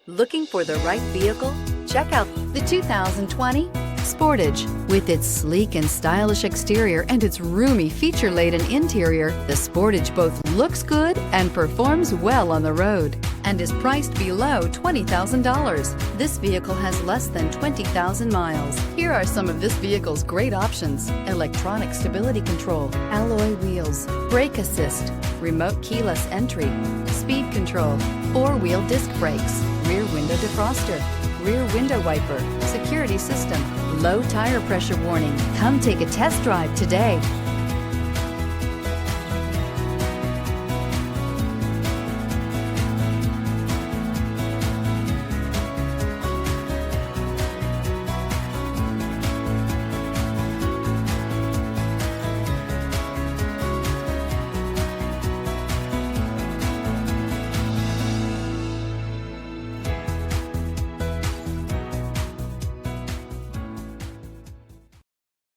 Looking for the right vehicle? Check out the 2020 Sportage. With its sleek and stylish exterior and its roomy feature-laden interior, the Sportage both looks good and performs well on the road and is priced below $20,000. This vehicle has less than 20,000 miles. Here are some of this vehicle's great options: electronic stability control, alloy wheels, brake assist, remote keyless entry, speed control, four-wheel disc brakes, rear window defroster, rear window wiper, security system, low tire pressure warning. Come take a test drive today.